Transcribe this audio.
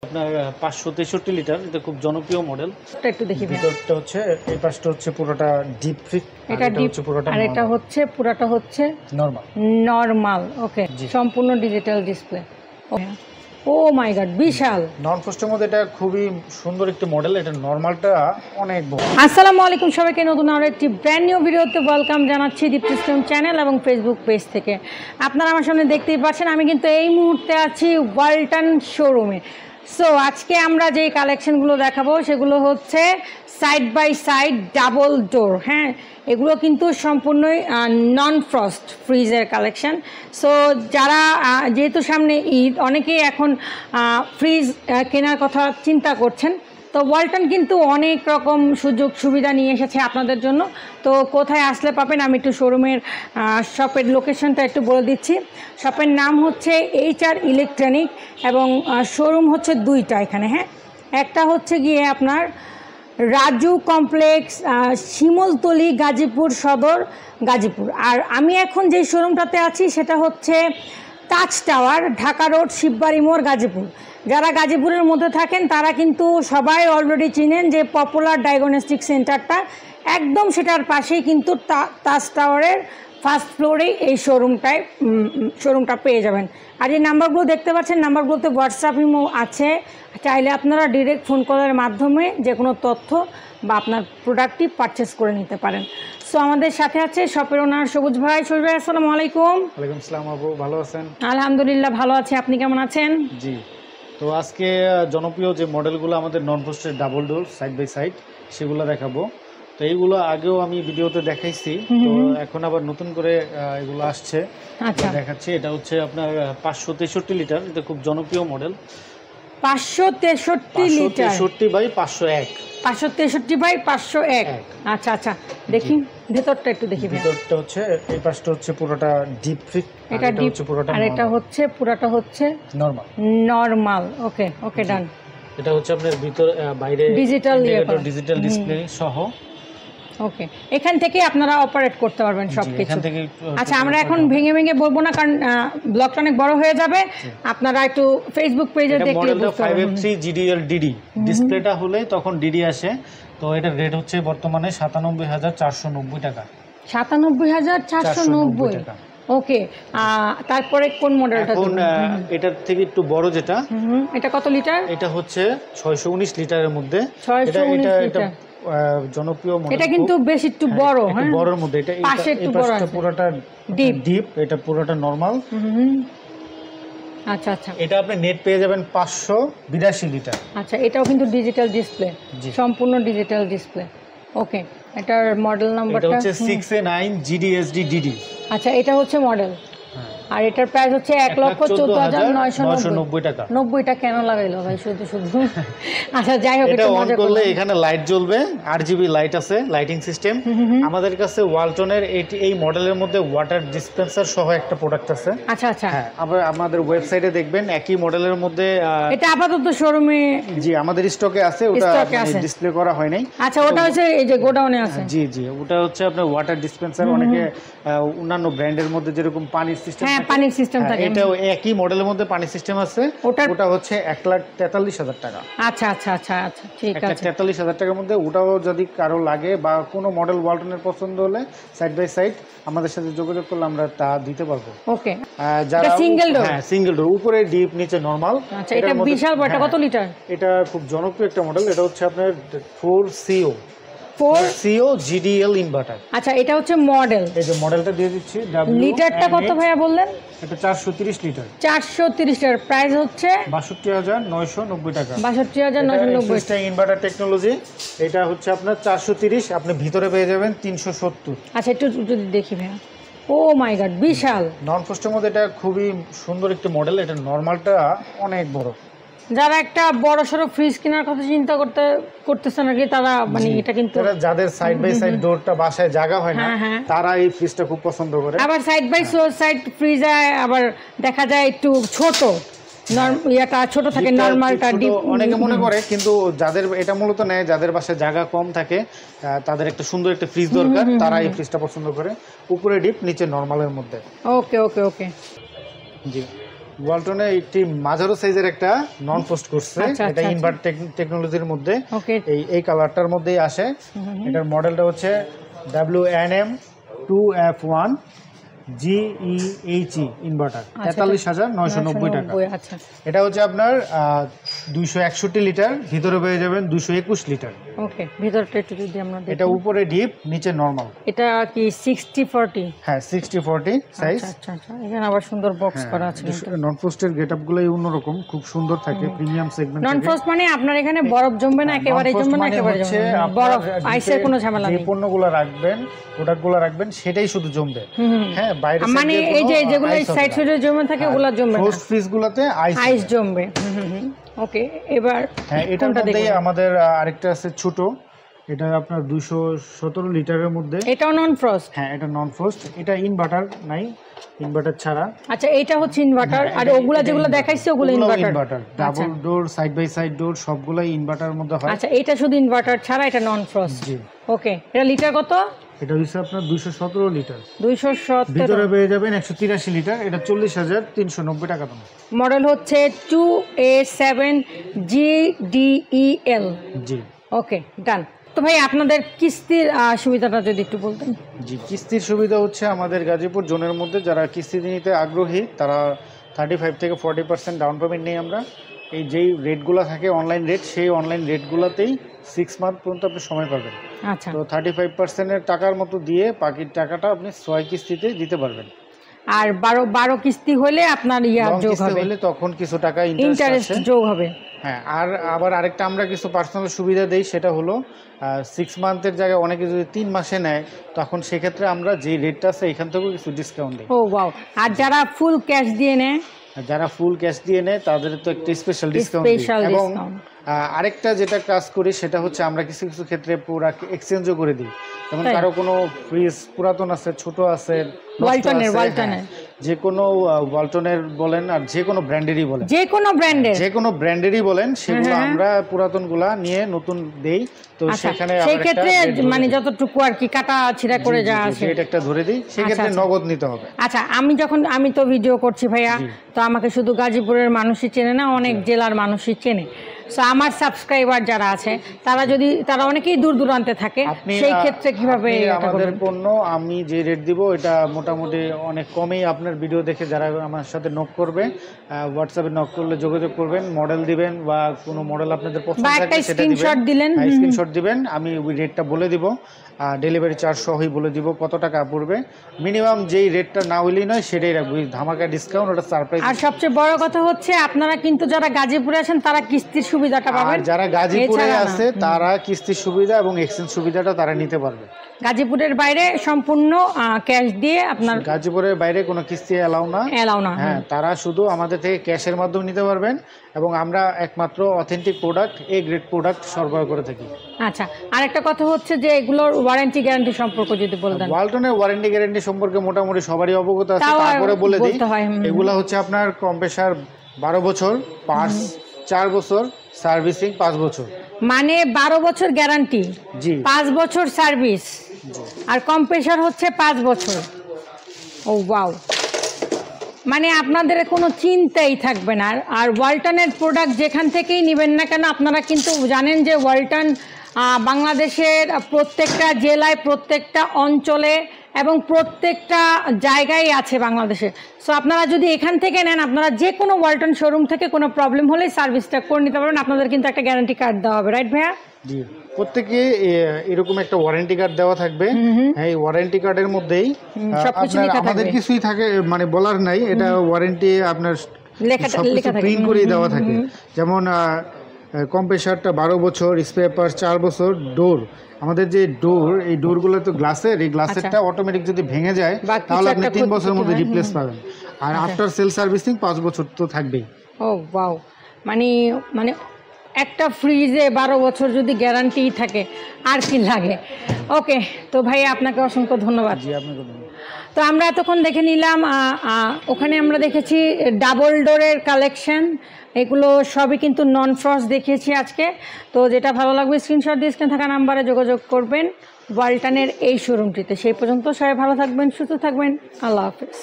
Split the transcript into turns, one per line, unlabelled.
আপনার 563 লিটার, এটা খুব জনপ্রিয় মডেল।
এটা একটু দেখি ভাইয়া।
ভিতরটা হচ্ছে, এই পাশটা হচ্ছে পুরোটা ডিপ ফ্রিজ,
এটা ডিপ
হচ্ছে পুরোটা
আর এটা হচ্ছে পুরাটা হচ্ছে
নরমাল।
নরমাল। ওকে,
জি।
সম্পূর্ণ ডিজিটাল ডিসপ্লে। ও মাই গড, বিশাল।
নন ফ্রস্টের মধ্যে এটা খুবই সুন্দর একটি মডেল। এটা নরমালটা অনেক বড়।
আসসালামু আলাইকুম সবাইকে, নতুন আরও একটি ব্র্যান্ড নিউ ভিডিওতে ওয়েলকাম জানাচ্ছি দীপ্তি সিস্টেম চ্যানেল এবং ফেসবুক পেজ থেকে। আপনারা আমার সামনে দেখতেই পাচ্ছেন, আমি কিন্তু এই মুহূর্তে আছি ওয়ালটন শোরুমে। সো আজকে আমরা যেই কালেকশনগুলো দেখাবো সেগুলো হচ্ছে side by side double door. হ্যাঁ, এগুলো কিন্তু সম্পূর্ণই নন ফ্রস্ট ফ্রিজের কালেকশন। সো যারা যেহেতু সামনে ঈদ, অনেকেই এখন ফ্রিজ কেনার কথা চিন্তা করছেন, তো ওয়ালটন কিন্তু অনেক রকম সুযোগ সুবিধা নিয়ে এসেছে আপনাদের জন্য। তো কোথায় আসলে পাবেন, আমি একটু শোরুমের শপের লোকেশনটা একটু বলে দিচ্ছি। শপের নাম হচ্ছে HR ইলেকট্রনিক এবং শোরুম হচ্ছে দুইটা এখানে। হ্যাঁ, একটা হচ্ছে গিয়ে আপনার রাজু কমপ্লেক্স, শিমলতলি, গাজীপুর সদর, গাজীপুর। আর আমি এখন যেই শোরুমটাতে আছি সেটা হচ্ছে তাজ টাওয়ার, ঢাকা রোড, শিববাড়ি মোড়, গাজীপুর। যারা গাজীপুরের মধ্যে থাকেন তারা কিন্তু সবাই অলরেডি চিনেন যে পপুলার ডায়াগনস্টিক সেন্টারটা একদম সেটার পাশেই কিন্তু তাজ টাওয়ারের ফার্স্ট ফ্লোরেই এই শোরুমটা পেয়ে যাবেন। আর এই নাম্বারগুলো দেখতে পাচ্ছেন, নাম্বারগুলোতে হোয়াটসঅ্যাপ ইমো আছে। চাইলে আপনারা ডিরেক্ট ফোন কলের মাধ্যমে যে কোনো তথ্য বা আপনার প্রোডাক্টটি পারচেস করে নিতে পারেন। সো আমাদের সাথে আছে শপের ওনার সবুজ ভাই। সবুজ ভাই, আসসালামু আলাইকুম।
ওয়ালাইকুম আসসালাম আপু, ভালো আছেন?
আলহামদুলিল্লাহ ভালো আছি, আপনি কেমন আছেন?
জি। তো আজকে জনপ্রিয় যে মডেলগুলো আমাদের নন ফ্রস্টের double door side by side, সেগুলো দেখাবো। তো এইগুলো আগেও আমি ভিডিওতে দেখাইছি, তো এখন আবার নতুন করে এগুলো আসছে।
আচ্ছা,
দেখাচ্ছি। এটা হচ্ছে আপনার 563 লিটার, এটা খুব জনপ্রিয় মডেল।
563 litre,
563 by 501।
563 বাই 501। আচ্ছা আচ্ছা, দেখি ভেতরটা একটু দেখি।
ভিতরটা হচ্ছে, এই পাশটা হচ্ছে পুরোটা ডিপ ফ্রিজ,
এটা ডিপ
হচ্ছে পুরোটা,
আর এটা হচ্ছে পুরাটা হচ্ছে
নরমাল।
নরমাল। ওকে ওকে, ডান।
এটা হচ্ছে আপনার ভিতর বাইরে
ডিজিটাল
ডিসপ্লে সহ।
ওকে, এখান থেকে আপনারা অপারেট করতে পারবেন সবকিছু।
এখান থেকে।
আচ্ছা, আমরা এখন ভেঙে ভেঙে বলবো না, কারণ ব্লগটা অনেক বড় হয়ে যাবে। আপনারা একটু ফেসবুক পেজে দেখলে বুঝতে পারবেন।
5F3 GDL DD ডিসপ্লেটা হলে তখন ডিডি আসে। তো এটার রেট হচ্ছে বর্তমানে 97,490 টাকা।
97,490 টাকা। ওকে, তারপরে কোন মডেলটা?
এখন এটার থেকে একটু বড় যেটা,
এটা কত লিটার?
এটা হচ্ছে 619 লিটারের মধ্যে।
619 লিটার
জনপ্রিয় মডেল।
এটা কিন্তু বেশ একটু বড়। হ্যাঁ,
বড়র মধ্যে। এটা
পাশে একটু বড় আছে,
পুরোটা ডিপ, এটা পুরোটা নরমাল।
আচ্ছা আচ্ছা,
এটা আপনি নেট পেয়ে যাবেন 582 লিটার।
আচ্ছা, এটাও কিন্তু ডিজিটাল ডিসপ্লে, সম্পূর্ণ ডিজিটাল ডিসপ্লে। ওকে, এটার মডেল নাম্বারটা
হচ্ছে 6A9 GDSD DD।
আচ্ছা, এটা হচ্ছে মডেল। আর এটার প্রাইস হচ্ছে 1,14,990
টাকা।
90টা কেন লাগাইলো ভাই শুধু শুধু? আচ্ছা, যাই হোক,
এটা অন করলে এখানে লাইট জ্বলবে, RGB লাইট আছে, লাইটিং সিস্টেম। আমাদের কাছে ওয়ালটনের এই মডেলের মধ্যে ওয়াটার ডিসপেন্সার সহ একটা প্রোডাক্ট আছে।
আচ্ছা আচ্ছা,
হ্যাঁ, আবার আমাদের ওয়েবসাইটে দেখবেন একই মডেলের মধ্যে।
এটা আপাতত শোরুমে,
জি, আমাদের স্টকে আছে, ওটা ডিসপ্লে করা হয় নাই।
আচ্ছা, ওটা হচ্ছে এই যে গোডাউনে আছে।
জি জি, ওটা হচ্ছে আপনার ওয়াটার ডিসপেন্সার। অনেকে অন্যান্য ব্র্যান্ডের মধ্যে যেরকম পানির সিস্টেম,
পানির সিস্টেম থাকে,
এটাও একই মডেলের মধ্যে পানির সিস্টেম আছে। ওটা হচ্ছে 1,43,000 টাকা।
আচ্ছা আচ্ছা আচ্ছা আচ্ছা, ঠিক আছে।
1,43,000 টাকার মধ্যে ওটাও যদি কারো লাগে বা কোনো মডেল ওয়ালটনের পছন্দ হলে সাইড বাই সাইড আমাদের সাথে যোগাযোগ করলে আমরা তা দিতে পারবো।
ওকে,
যারা
সিঙ্গেল ডোর।
হ্যাঁ, সিঙ্গেল ডোর, উপরে ডিপ, নিচে নরমাল।
আচ্ছা, এটা বিশাল বড়। এটা কত লিটার?
এটা খুব জনপ্রিয় একটা মডেল। এটা হচ্ছে আপনার 4CO GDL ইনভার্টার।
আচ্ছা, এটা হচ্ছে মডেল।
এই যে মডেলটা দিয়ে দিচ্ছি।
লিটারটা কত ভাইয়া বললেন?
এটা 430 লিটার।
430 লিটার, প্রাইস হচ্ছে
62,990 টাকা।
62,990
টাকা। Inverter technology. এটা হচ্ছে আপনার 430, আপনি ভিতরে পেয়ে যাবেন 370।
আচ্ছা, একটু যদি দেখি ভাইয়া। ও মাই গড, বিশাল।
নন ফ্রস্টের মধ্যে এটা খুবই সুন্দর একটি মডেল। এটা নরমালটা অনেক বড়।
যারা একটা বড় সড়ো ফ্রিজ কেনার কথা চিন্তা করতেছেন আর কি, তারা মানে এটা কিন্তু
যাদের সাইড বাই সাইড ডোরটা বাসায় জায়গা হয় না, তারা এই ফ্রিজটা খুব পছন্দ করে।
আবার সাইড বাই সাইড ফ্রিজ আবার দেখা যায় একটু ছোট, এটা ছোট থাকে, নরমালটা ডিপ
অনেকে মনে করে, কিন্তু যাদের এটা মূলত নেয়, যাদের বাসায় জায়গা কম থাকে, তাদের একটা সুন্দর একটা ফ্রিজ দরকার, তারা এই ফ্রিজটা পছন্দ করে। উপরে ডিপ, নিচে নরমালের মধ্যে।
ওকে ওকে ওকে,
জি। ওয়ালটনে একটি মাঝারো সাইজের একটা নন ফ্রস্ট করছে,
আচ্ছা,
এটা
আচ্ছা,
ইনভার্ট টেকনোলজির মধ্যে,
ওকে।
এই কালারটার মধ্যেই আসে। এটার মডেলটা হচ্ছে WNM 2F1 GEHE ইনভার্টার, 43,990 টাকা।
আচ্ছা,
এটা হচ্ছে আপনার 261 লিটার, ভিতরে পেয়ে যাবেন 221 লিটার।
ওকে, ভিতরটা একটু যদি আমরা দেখি।
এটা উপরে ডিপ, নিচে নরমাল।
এটা কি 60/40?
হ্যাঁ 60/40 সাইজ।
আচ্ছা আচ্ছা, এখানে আবার সুন্দর বক্স করা আছে।
নন ফ্রস্টের গেটআপগুলোই অন্যরকম, খুব সুন্দর থাকে, প্রিমিয়াম সেগমেন্ট।
নন ফ্রস্ট মানে আপনার এখানে বরফ জমবে না, একেবারে জমবে না, একেবারে জমবে না, বরফ আইসের কোনো ঝামেলা নেই।
যে পণ্যগুলো রাখবেন, প্রোডাক্টগুলো রাখবেন সেটাই শুধু জমবে। হ্যাঁ, বাইরে
মানে এই যে যেগুলো সাইড সাইডে জমে থাকে ওগুলো জমবে না,
ফ্রস্ট ফ্রিজগুলোতে আইস
জমবে। ওকে, এবার
হ্যাঁ এটার মধ্যেই আমাদের আরেকটা আছে ছোট, এটা আপনার 217 লিটারের মধ্যে।
এটাও নন ফ্রস্ট?
হ্যাঁ এটা নন ফ্রস্ট, এটা ইনভার্টার নাই, ইনভার্টার ছাড়া।
আচ্ছা, এটা হচ্ছে ইনভার্টার, আর ওগুলা যেগুলো দেখাইছি ওগুলো inverter.
Double door, side by side door সবগুলাই ইনভার্টারের মধ্যে হয়।
আচ্ছা, এটা শুধু ইনভার্টার ছাড়া, এটা নন ফ্রস্ট।
জি।
ওকে, এটা লিটার কত?
এটা হচ্ছে আপনার 217 লিটার,
217।
ভিতরে পেয়ে যাবেন 183 লিটার, এটা 40,390 টাকা দাম।
মডেল হচ্ছে 2A7 GDEL।
জি।
ওকে, ডান। তো ভাই আপনাদের কিস্তির সুবিধাটা যদি একটু বলতেন।
জি, কিস্তির সুবিধা হচ্ছে আমাদের গাজীপুর জোনের মধ্যে যারা কিস্তি নিতে আগ্রহী তারা 35 থেকে 40% ডাউন পেমেন্ট নেই আমরা। এই যেই রেটগুলো থাকে অনলাইন রেট, সেই অনলাইন রেটগুলোতেই 6 মান্থ পর্যন্ত আপনি সময় পাবেন।
আচ্ছা,
তো 35%-এর টাকার মতো দিয়ে বাকির টাকাটা আপনি 6 কিস্তিতে দিতে পারবেন।
আর 12 কিস্তি হলে আপনার যোগ হবে,
হলে তখন কিছু টাকা
ইন্টারেস্ট যোগ হবে।
হ্যাঁ, আর আবার আরেকটা আমরা কিছু পার্সোনাল সুবিধা দেই, সেটা হলো 6 মান্থের জায়গায় অনেকে যদি 3 মাসে নেয়, তখন সেক্ষেত্রে আমরা যে রেটটা আছে এখান থেকেও কিছু ডিসকাউন্ট দিই।
ও ওয়াও, আর যারা ফুল ক্যাশ দিয়ে নেয়,
যারা ফুল ক্যাশ দিয়ে নেয় তাদের তো একটা স্পেশাল ডিসকাউন্ট দিই। এবং আরেকটা যেটা কাজ করি সেটা হচ্ছে আমরা কিছু কিছু ক্ষেত্রে পুরো এক্সচেঞ্জও করে দিই। যেমন কারো কোনো ফ্রিজ পুরাতন আছে, ছোট আছে, ওয়ালটনের যে কোনো ওয়ালটনের বলেন আর যে কোনো ব্র্যান্ডেরই বলেন, যে কোনো ব্র্যান্ডেরই বলেন, সেগুলো আমরা পুরাতনগুলা নিয়ে নতুন দেই। তো সেখানে
সেই ক্ষেত্রে মানে যতটুকু আর কি কাটা ছিঁড়া করে যা আছে
এটা একটা ধরে দিই, সেই ক্ষেত্রে নগদ নিতে হবে।
আচ্ছা, আমি তো ভিডিও করছি ভাইয়া, তো আমাকে শুধু গাজীপুরের মানুষই চেনে না, অনেক জেলার মানুষই চেনে। সো আমার সাবস্ক্রাইবার যারা আছে তারা অনেকেই দূর দূরান্তে থাকে, সেই ক্ষেত্রে কিভাবে
আমাদের পণ্য আমি যে রেট দিব এটা মোটামুটি অনেক কমেই আপনার ভিডিও দেখে যারা আমার সাথে নক করবে, হোয়াটসঅ্যাপে নক করলে যোগাযোগ করবেন, মডেল দিবেন বা কোনো মডেল আপনাদের পছন্দ থাকে সেটা
স্ক্রিনশট দিলেন,
স্ক্রিনশট দিবেন, আমি ওই রেটটা বলে দিব, ডেলিভারি চার্জ সহই বলে দিব কত টাকা পড়বে। মিনিমাম যেই রেটটা না হইলেই নয় সেটাই রাখবো, ধামাকা ডিসকাউন্ট, ওটা সারপ্রাইজ।
আর সবচেয়ে বড় কথা হচ্ছে আপনারা কিন্তু যারা গাজীপুরে আছেন তারা কিস্তির সুবিধাটা পাবেন,
যারা গাজীপুরে আছে তারা কিস্তির সুবিধা এবং এক্সচেঞ্জ সুবিধাটা তারা নিতে পারবে।
গাজীপুরের বাইরে সম্পূর্ণ ক্যাশ দিয়ে আপনার,
গাজীপুরের বাইরে কোনো কিস্তি এলাও না। হ্যাঁ, তারা শুধু আমাদের থেকে ক্যাশের মাধ্যমে নিতে পারবেন এবং আমরা একমাত্র অথেন্টিক প্রোডাক্ট, গ্রেড প্রোডাক্ট সরবরাহ করে থাকি।
আচ্ছা, আরেকটা কথা হচ্ছে যে এগুলোর ওয়ারেন্টি গ্যারান্টি সম্পর্কে যদি বলতেন।
ওয়ালটনের ওয়ারেন্টি গ্যারান্টি সম্পর্কে মোটামুটি সবারই অবগত আছে, তারপরে বলে দিই। এগুলো হচ্ছে আপনার কম্প্রেসার 12 বছর, পার্টস 4 বছর, সার্ভিসিং 5 বছর,
মানে 12 বছর গ্যারান্টি,
জি
5 বছর সার্ভিস, আর কম্প্রেসার হচ্ছে 5 বছর। ও ওয়াও, মানে আপনাদের কোনো চিন্তাই থাকবে না। আর ওয়ালটনের প্রোডাক্ট যেখান থেকেই নেবেন না কেন, আপনারা কিন্তু জানেন যে ওয়ালটন বাংলাদেশের প্রত্যেকটা জেলায়, প্রত্যেকটা অঞ্চলে এবং প্রত্যেকটা জায়গায় আছে বাংলাদেশে। সো আপনারা যদি এখান থেকে নেন, আপনারা যে কোনো ওয়ালটন শোরুম থেকে কোনো প্রবলেম হলে সার্ভিসটা করে নিতে পারবেন। আপনাদের কিন্তু একটা গ্যারান্টি কার্ড দেওয়া হবে, রাইট ভাইয়া?
জি, প্রত্যেকে এরকম একটা ওয়ারেন্টি কার্ড দেওয়া থাকবে। এই ওয়ারেন্টি কার্ডের মধ্যেই আমাদের কিছুই থাকে, মানে বলার নাই, এটা ওয়ারেন্টি আপনার লেখা প্রিন্ট করে দেওয়া থাকে। যেমন কম্প্রেসারটা 12 বছর, স্পেয়ার পার্টস 4 বছর, ডোর, আমাদের যে ডোর, এই ডোরগুলো তো গ্লাসের, এই গ্লাসেরটা অটোমেটিক যদি ভেঙে যায় তাহলে আপনি 3 বছরের মধ্যে রিপ্লেস পাবেন। আর আফটার সেল সার্ভিসিং 5 বছর তো থাকবেই।
ও ওয়াও, মানে একটা ফ্রিজে 12 বছর যদি গ্যারান্টি থাকে আর কি লাগে। ওকে, তো ভাই আপনাকে অসংখ্য ধন্যবাদ।
জি, আপনাকে ধন্যবাদ।
তো আমরা এতক্ষণ দেখে নিলাম, ওখানে আমরা দেখেছি ডাবল ডোরের কালেকশন, এগুলো সবই কিন্তু নন ফ্রস্ট দেখিয়েছি আজকে। তো যেটা ভালো লাগবে স্ক্রিনশট দিয়ে স্ক্রিনে থাকা নাম্বারে যোগাযোগ করবেন ওয়ালটনের এই শোরুমটিতে। সেই পর্যন্ত সবাই ভালো থাকবেন, সুস্থ থাকবেন, আল্লাহ হাফেজ।